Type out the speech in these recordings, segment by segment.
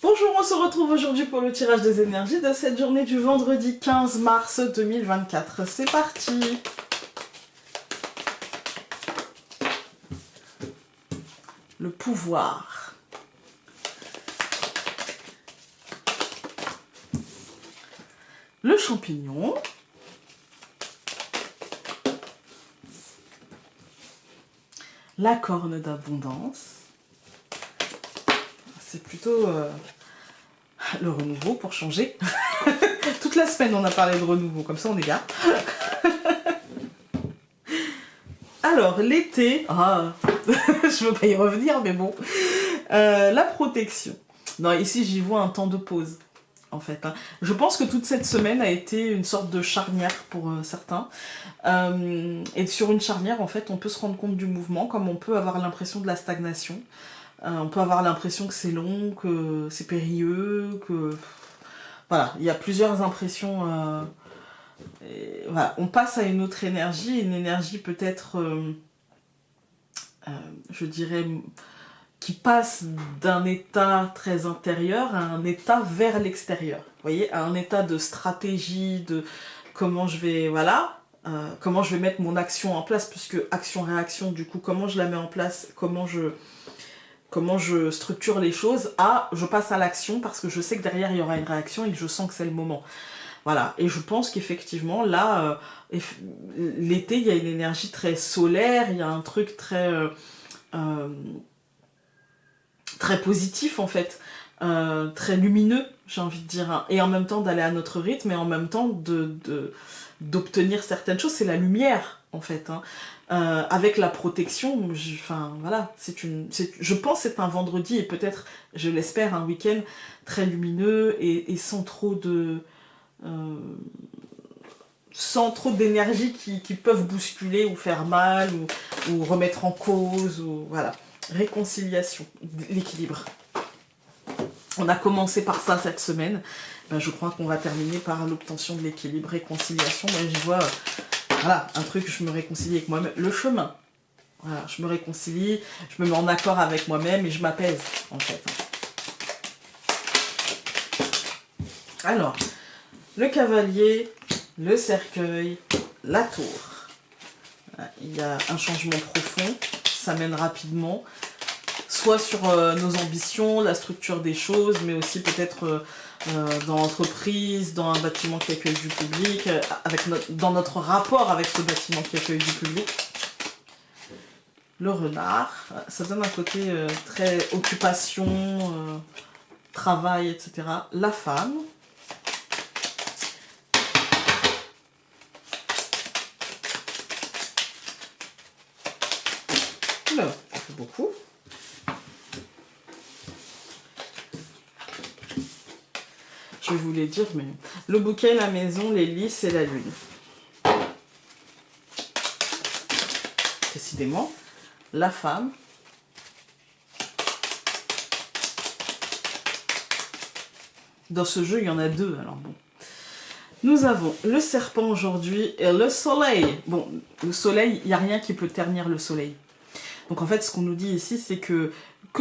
Bonjour, on se retrouve aujourd'hui pour le tirage des énergies de cette journée du vendredi 15 mars 2024. C'est parti! Le pouvoir. Le champignon. La corne d'abondance. C'est plutôt le renouveau pour changer. Toute la semaine on a parlé de renouveau, comme ça on est bien. Alors, l'été, je veux pas y revenir, mais bon. La protection. Non, ici j'y vois un temps de pause, en fait. Je pense que toute cette semaine a été une sorte de charnière pour certains. Et sur une charnière, en fait, on peut se rendre compte du mouvement, comme on peut avoir l'impression de la stagnation. On peut avoir l'impression que c'est long, que c'est périlleux, que... Voilà, il y a plusieurs impressions. Voilà, on passe à une autre énergie, une énergie peut-être, je dirais, qui passe d'un état très intérieur à un état vers l'extérieur. Vous voyez, à un état de stratégie, de comment je vais, voilà, comment je vais mettre mon action en place, puisque action-réaction, du coup, comment je la mets en place, comment je structure les choses, je passe à l'action parce que je sais que derrière il y aura une réaction et que je sens que c'est le moment. Voilà, et je pense qu'effectivement, là, l'été, il y a une énergie très solaire, il y a un truc très positif, en fait, très lumineux, j'ai envie de dire, hein. Et en même temps d'aller à notre rythme, et en même temps d'obtenir certaines choses, c'est la lumière, en fait, hein. Avec la protection, enfin, voilà, je pense que c'est un vendredi, et peut-être, je l'espère, un week-end très lumineux, et sans trop de... sans trop d'énergie qui peuvent bousculer ou faire mal ou remettre en cause, ou voilà. Réconciliation, l'équilibre. On a commencé par ça cette semaine. Ben, je crois qu'on va terminer par l'obtention de l'équilibre, réconciliation. Moi, j'y vois, voilà, un truc, je me réconcilie avec moi-même. Le chemin. Voilà, je me réconcilie, je me mets en accord avec moi-même et je m'apaise, en fait. Alors, le cavalier, le cercueil, la tour. Il y a un changement profond, ça mène rapidement, soit sur nos ambitions, la structure des choses, mais aussi peut-être dans l'entreprise, dans un bâtiment qui accueille du public, dans notre rapport avec ce bâtiment qui accueille du public. Le renard, ça donne un côté très occupation, travail, etc. La femme. Là, ça fait beaucoup. Je vais vous les dire, mais le bouquet, la maison, les lys et la lune. Décidément, la femme. Dans ce jeu, il y en a deux, alors bon. Nous avons le serpent aujourd'hui et le soleil. Bon, le soleil, il n'y a rien qui peut ternir le soleil. Donc en fait, ce qu'on nous dit ici, c'est que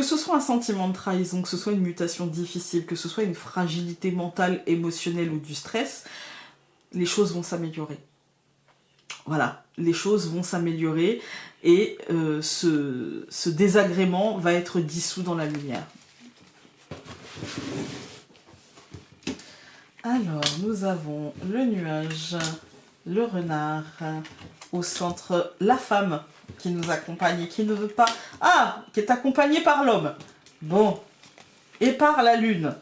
ce soit un sentiment de trahison, que ce soit une mutation difficile, que ce soit une fragilité mentale, émotionnelle ou du stress, les choses vont s'améliorer. Voilà, les choses vont s'améliorer et ce désagrément va être dissous dans la lumière. Alors, nous avons le nuage, le renard, au centre, la femme qui nous accompagne et qui ne veut pas... Ah, qui est accompagnée par l'homme. Bon. Et par la lune.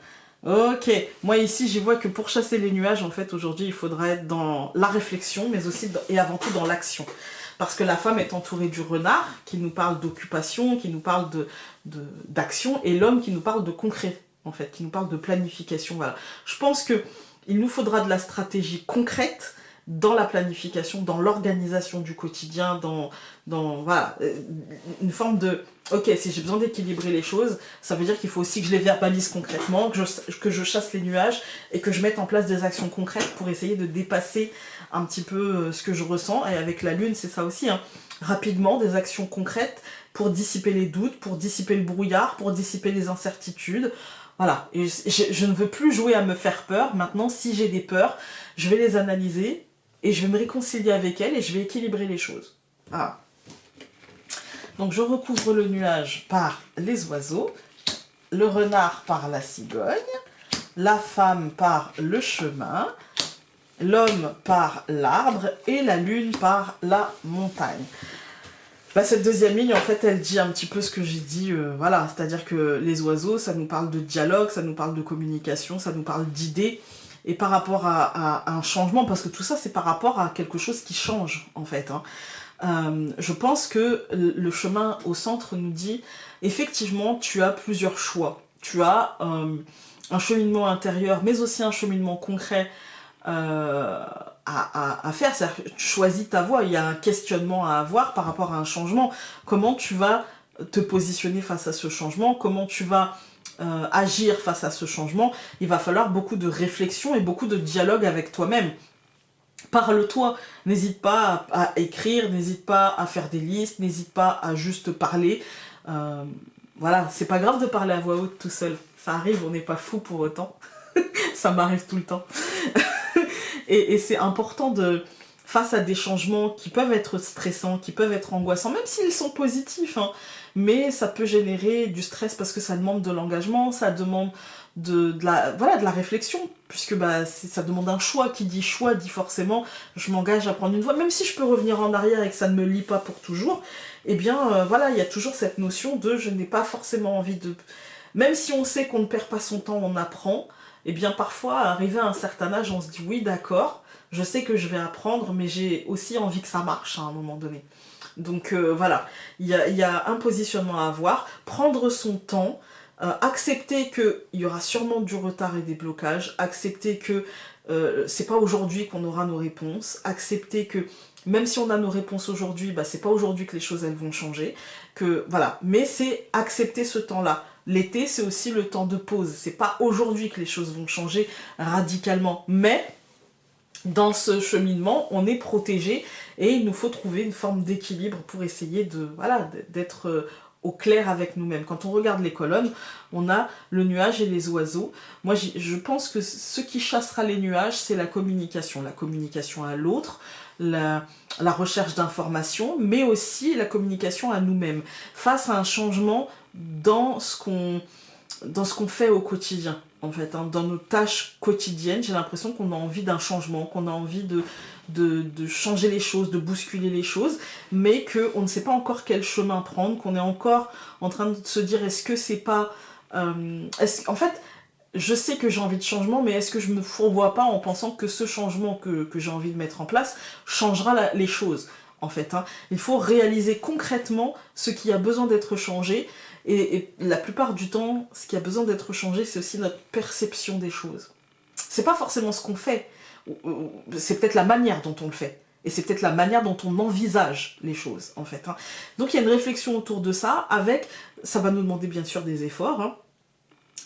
Ok. Moi ici, j'y vois que pour chasser les nuages, en fait, aujourd'hui, il faudra être dans la réflexion, mais aussi et avant tout dans l'action. Parce que la femme est entourée du renard, qui nous parle d'occupation, qui nous parle d'action, et l'homme qui nous parle de concret, en fait, qui nous parle de planification. Voilà. Je pense que il nous faudra de la stratégie concrète dans la planification, dans l'organisation du quotidien, voilà, une forme de... Ok, si j'ai besoin d'équilibrer les choses, ça veut dire qu'il faut aussi que je les verbalise concrètement, que je chasse les nuages et que je mette en place des actions concrètes pour essayer de dépasser un petit peu ce que je ressens. Et avec la lune, c'est ça aussi, hein. Rapidement, des actions concrètes pour dissiper les doutes, pour dissiper le brouillard, pour dissiper les incertitudes. Voilà, et je ne veux plus jouer à me faire peur. Maintenant, si j'ai des peurs, je vais les analyser et je vais me réconcilier avec elles et je vais équilibrer les choses. Voilà. Donc je recouvre le nuage par les oiseaux, le renard par la cigogne, la femme par le chemin, l'homme par l'arbre et la lune par la montagne. Bah, cette deuxième ligne, en fait, elle dit un petit peu ce que j'ai dit, voilà, c'est-à-dire que les oiseaux, ça nous parle de dialogue, ça nous parle de communication, ça nous parle d'idées, et par rapport à un changement, parce que tout ça, c'est par rapport à quelque chose qui change, en fait. Hein. Je pense que le chemin au centre nous dit, effectivement, tu as plusieurs choix. Tu as un cheminement intérieur, mais aussi un cheminement concret à faire. C'est-à-dire que tu choisis ta voie, il y a un questionnement à avoir par rapport à un changement. Comment tu vas te positionner face à ce changement? Comment tu vas agir face à ce changement? Il va falloir beaucoup de réflexion et beaucoup de dialogue avec toi-même. Parle-toi, n'hésite pas à écrire, n'hésite pas à faire des listes, n'hésite pas à juste parler. Voilà, c'est pas grave de parler à voix haute tout seul. Ça arrive, on n'est pas fou pour autant. Ça m'arrive tout le temps. Et c'est important de, face à des changements qui peuvent être stressants, qui peuvent être angoissants, même s'ils sont positifs, hein, mais ça peut générer du stress parce que ça demande de l'engagement, ça demande de la réflexion, puisque bah, ça demande un choix. Qui dit choix dit forcément je m'engage à prendre une voie, même si je peux revenir en arrière et que ça ne me lie pas pour toujours, eh bien voilà, il y a toujours cette notion de je n'ai pas forcément envie de... Même si on sait qu'on ne perd pas son temps, on apprend, eh bien parfois, arrivé à un certain âge, on se dit oui d'accord, je sais que je vais apprendre, mais j'ai aussi envie que ça marche à un moment donné. Donc voilà, il y a un positionnement à avoir, prendre son temps, accepter qu'il y aura sûrement du retard et des blocages, accepter que c'est pas aujourd'hui qu'on aura nos réponses, accepter que même si on a nos réponses aujourd'hui, bah, c'est pas aujourd'hui que les choses elles vont changer, que voilà, mais c'est accepter ce temps-là. L'été, c'est aussi le temps de pause. C'est pas aujourd'hui que les choses vont changer radicalement, mais dans ce cheminement, on est protégé et il nous faut trouver une forme d'équilibre pour essayer de voilà, d'être au clair avec nous-mêmes. Quand on regarde les colonnes, on a le nuage et les oiseaux. Moi, je pense que ce qui chassera les nuages, c'est la communication à l'autre, la recherche d'informations, mais aussi la communication à nous-mêmes, face à un changement dans ce qu'on fait au quotidien. En fait, hein, dans nos tâches quotidiennes, j'ai l'impression qu'on a envie d'un changement, qu'on a envie de changer les choses, de bousculer les choses, mais qu'on ne sait pas encore quel chemin prendre, qu'on est encore en train de se dire est-ce que c'est pas... en fait, je sais que j'ai envie de changement, mais est-ce que je me fourvoie pas en pensant que ce changement que j'ai envie de mettre en place changera les choses, en fait. Hein. Il faut réaliser concrètement ce qui a besoin d'être changé, et la plupart du temps, ce qui a besoin d'être changé, c'est aussi notre perception des choses. C'est pas forcément ce qu'on fait, c'est peut-être la manière dont on le fait. Et c'est peut-être la manière dont on envisage les choses, en fait. Hein. Donc il y a une réflexion autour de ça, ça va nous demander bien sûr des efforts, hein,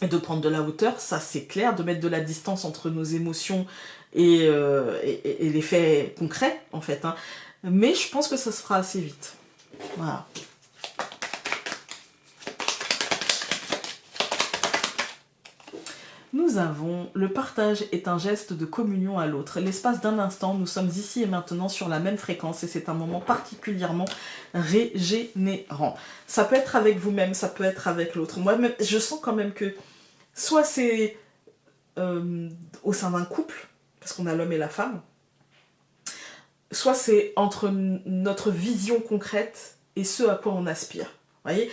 et de prendre de la hauteur, ça c'est clair, de mettre de la distance entre nos émotions et les faits concrets, en fait. Hein. Mais je pense que ça se fera assez vite. Voilà. Nous avons le partage est un geste de communion à l'autre. L'espace d'un instant, nous sommes ici et maintenant sur la même fréquence et c'est un moment particulièrement régénérant. Ça peut être avec vous-même, ça peut être avec l'autre. Moi-même, je sens quand même que soit c'est au sein d'un couple, parce qu'on a l'homme et la femme, soit c'est entre notre vision concrète et ce à quoi on aspire. Vous voyez,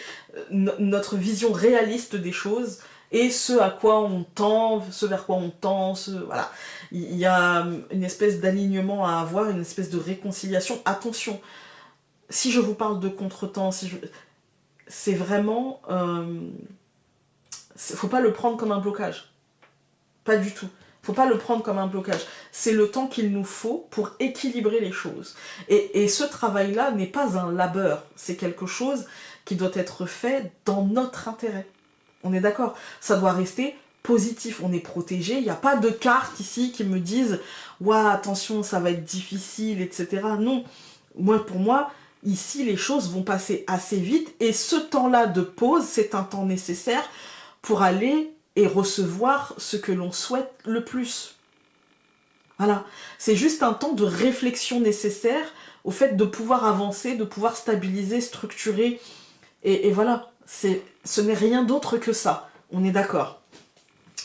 notre vision réaliste des choses et ce à quoi on tend, ce vers quoi on tend, voilà. Il y a une espèce d'alignement à avoir, une espèce de réconciliation. Attention, si je vous parle de contretemps, c'est vraiment... faut pas le prendre comme un blocage. Pas du tout. Faut pas le prendre comme un blocage. C'est le temps qu'il nous faut pour équilibrer les choses. Et ce travail-là n'est pas un labeur. C'est quelque chose qui doit être fait dans notre intérêt. On est d'accord? Ça doit rester positif. On est protégé. Il n'y a pas de cartes ici qui me disent « Ouah, attention, ça va être difficile, etc. » Non. Pour moi, ici, les choses vont passer assez vite. Et ce temps-là de pause, c'est un temps nécessaire pour aller et recevoir ce que l'on souhaite le plus. Voilà, c'est juste un temps de réflexion nécessaire au fait de pouvoir avancer, de pouvoir stabiliser, structurer, et voilà, ce n'est rien d'autre que ça, on est d'accord.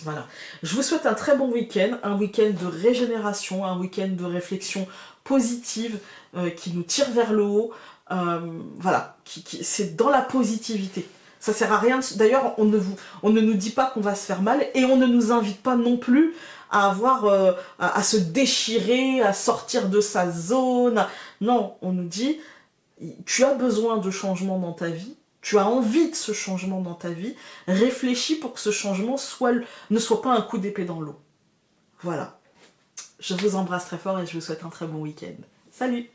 Voilà, je vous souhaite un très bon week-end, un week-end de régénération, un week-end de réflexion positive qui nous tire vers le haut, voilà, c'est dans la positivité. Ça sert à rien, d'ailleurs on ne nous dit pas qu'on va se faire mal et on ne nous invite pas non plus à avoir, à se déchirer, à sortir de sa zone. Non, on nous dit, tu as besoin de changement dans ta vie, tu as envie de ce changement dans ta vie, réfléchis pour que ce changement ne soit pas un coup d'épée dans l'eau. Voilà. Je vous embrasse très fort et je vous souhaite un très bon week-end. Salut!